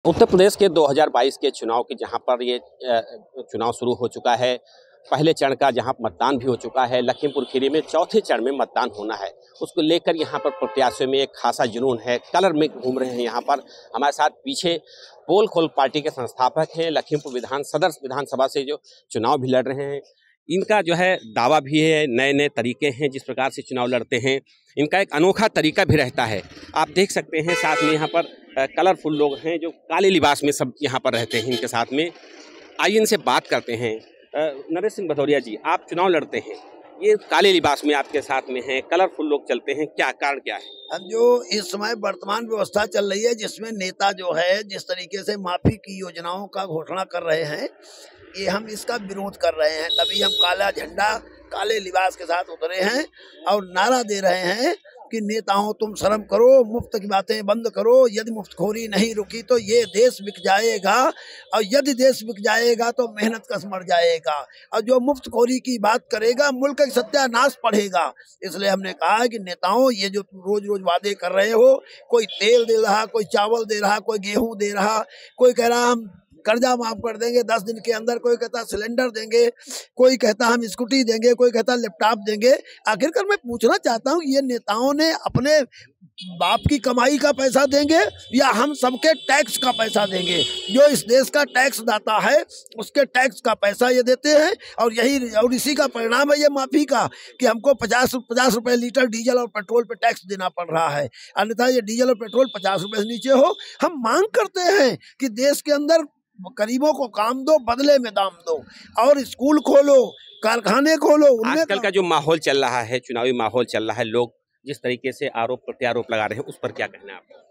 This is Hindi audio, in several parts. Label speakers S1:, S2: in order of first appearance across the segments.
S1: उत्तर प्रदेश के 2022 के चुनाव के जहां पर ये चुनाव शुरू हो चुका है। पहले चरण का जहां मतदान भी हो चुका है। लखीमपुर खीरी में चौथे चरण में मतदान होना है, उसको लेकर यहां पर प्रत्याशियों में एक खासा जुनून है। कलर में घूम रहे हैं। यहां पर हमारे साथ पीछे पोल खोल पार्टी के संस्थापक हैं। लखीमपुर सदर विधानसभा से जो चुनाव भी लड़ रहे हैं, इनका जो है दावा भी है। नए नए तरीके हैं जिस प्रकार से चुनाव लड़ते हैं, इनका एक अनोखा तरीका भी रहता है। आप देख सकते हैं साथ में यहाँ पर कलरफुल लोग हैं जो काले लिबास में सब यहाँ पर रहते हैं। इनके साथ में आइए इनसे बात करते हैं। नरेश सिंह भदौरिया जी, आप चुनाव लड़ते हैं, ये काले लिबास में आपके साथ में हैं, कलरफुल लोग चलते हैं, क्या कारण क्या है?
S2: अब जो इस समय वर्तमान व्यवस्था चल रही है, जिसमें नेता जो है जिस तरीके से माफी की योजनाओं का घोषणा कर रहे हैं, ये हम इसका विरोध कर रहे हैं। तभी हम काला झंडा काले लिबास के साथ उतरे हैं और नारा दे रहे हैं कि नेताओं तुम शर्म करो, मुफ्त की बातें बंद करो। यदि मुफ्तखोरी नहीं रुकी तो ये देश बिक जाएगा, और यदि देश बिक जाएगा तो मेहनत कश मर जाएगा, और जो मुफ्तखोरी की बात करेगा मुल्क का सत्यानाश पढ़ेगा। इसलिए हमने कहा है कि नेताओं, ये जो रोज रोज वादे कर रहे हो, कोई तेल दे रहा, कोई चावल दे रहा, कोई गेहूं दे रहा, कोई कह रहा हम कर्जा माफ कर देंगे 10 दिन के अंदर, कोई कहता सिलेंडर देंगे, कोई कहता हम स्कूटी देंगे, कोई कहता लैपटॉप देंगे। आखिरकार मैं पूछना चाहता हूँ, ये नेताओं ने अपने बाप की कमाई का पैसा देंगे या हम सबके टैक्स का पैसा देंगे? जो इस देश का टैक्स दाता है उसके टैक्स का पैसा ये देते हैं, और इसी का परिणाम है ये माफी का कि हमको 50 रुपए लीटर डीजल और पेट्रोल पे टैक्स देना पड़ रहा है। अन्यथा ये डीजल और पेट्रोल 50 रुपए से नीचे हो। हम मांग करते हैं कि देश के अंदर गरीबों को काम दो, बदले में दाम दो, और स्कूल खोलो, कारखाने खोलो।
S1: आजकल का जो माहौल चल रहा है, चुनावी माहौल चल रहा है, लोग जिस तरीके से आरोप प्रत्यारोप लगा रहे हैं, उस पर क्या कहना है आपका?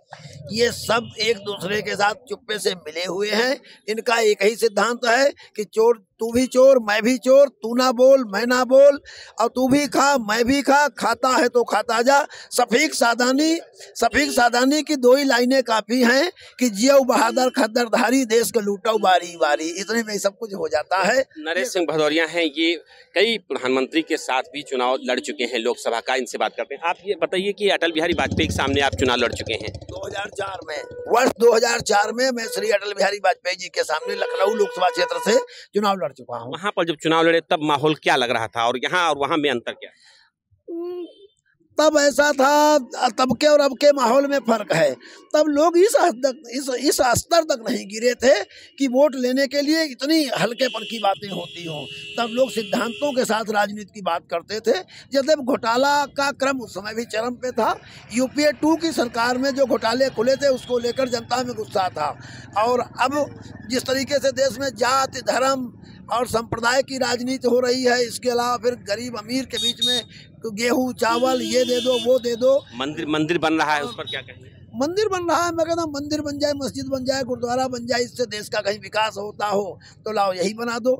S2: ये सब एक दूसरे के साथ चुप्पे से मिले हुए हैं। इनका एक ही सिद्धांत है कि चोर तू भी चोर मैं भी चोर, तू ना बोल मैं ना बोल, और तू भी खा मैं भी खा, खाता है तो खाता जा। सफीक सादानी की 2 ही लाइनें काफी हैं कि जियो बहादुर खद्दरधारी, देश को लूटो बारी बारी। इतने में सब कुछ हो जाता है।
S1: नरेश सिंह भदौरिया हैं, ये कई प्रधानमंत्री के साथ भी चुनाव लड़ चुके हैं लोकसभा का। इनसे बात करते हैं। आप ये बताइए कि अटल बिहारी वाजपेयी के सामने आप चुनाव लड़ चुके हैं
S2: 2004 में। वर्ष 2004 में मैं श्री अटल बिहारी वाजपेयी जी के सामने लखनऊ लोकसभा क्षेत्र से चुनाव लड़ चुका हूँ।
S1: वहां पर जब चुनाव लड़े तब माहौल क्या लग रहा था, और यहाँ और वहां में अंतर क्या?
S2: तब ऐसा था, तब के और अब के माहौल में फर्क है। तब लोग इस स्तर तक नहीं गिरे थे कि वोट लेने के लिए इतनी हल्केपन की बातें होती हों। तब लोग सिद्धांतों के साथ राजनीति की बात करते थे। जब घोटाला का क्रम उस समय भी चरम पे था। यूपीए 2 की सरकार में जो घोटाले खुले थे उसको लेकर जनता में गुस्सा था। और अब जिस तरीके से देश में जाति धर्म और संप्रदाय की राजनीति हो रही है, इसके अलावा फिर गरीब अमीर के बीच में गेहूं चावल ये दे दो वो दे दो।
S1: मंदिर बन रहा है, उस पर क्या कहेंगे?
S2: मंदिर बन रहा है, मैं कहता हूँ मंदिर बन जाए, मस्जिद बन जाए, गुरुद्वारा बन जाए, इससे देश का कहीं विकास होता हो तो लाओ यही बना दो।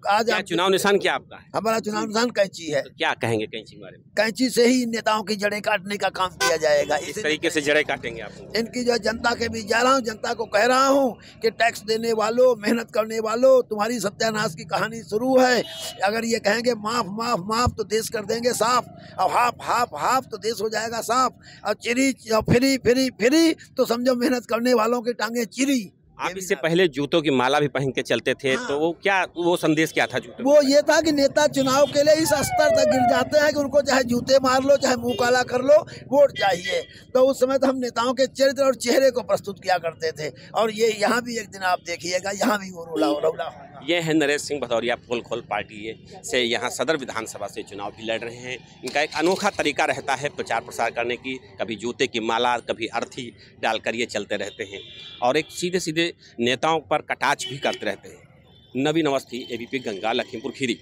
S2: आज
S1: चुनाव निशान क्या आपका है?
S2: हमारा चुनाव निशान कैंची है।
S1: तो क्या कहेंगे कैंची के बारे में?
S2: कैंची से ही नेताओं की जड़ें काटने का काम किया जाएगा।
S1: इस तरीके से जड़ें काटेंगे आप?
S2: इनकी जो जनता के बीच जा रहा हूँ, जनता को कह रहा हूँ कि टैक्स देने वालों, मेहनत करने वालों, तुम्हारी सत्यानाश की कहानी शुरू है। अगर ये कहेंगे माफ माफ माफ तो देश कर देंगे साफ, और हाफ तो देश हो जाएगा साफ, और चिरी फिरी तो समझो मेहनत करने वालों की टांगे चिरी।
S1: आप इससे पहले जूतों की माला भी पहन के चलते थे। हाँ। तो वो संदेश क्या था जूतों?
S2: वो ये था कि नेता चुनाव के लिए इस स्तर तक गिर जाते हैं कि उनको चाहे जूते मार लो, चाहे मुंह काला कर लो, वोट चाहिए। तो उस समय तो हम नेताओं के चरित्र और चेहरे को प्रस्तुत किया करते थे। और ये यहाँ भी एक दिन आप देखिएगा, यहाँ भी वो रौला।
S1: ये है नरेश सिंह भदौरिया, पोल खोल पार्टी से यहाँ सदर विधानसभा से चुनाव भी लड़ रहे हैं। इनका एक अनोखा तरीका रहता है प्रचार प्रसार करने की। कभी जूते की माला, कभी अर्थी डालकर ये चलते रहते हैं, और एक सीधे सीधे नेताओं पर कटाक्ष भी करते रहते हैं। नवीन अवस्थी, एबीपी गंगा, लखीमपुर खीरी।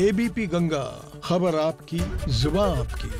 S3: एबीपी गंगा, खबर आपकी, जुबान आपकी।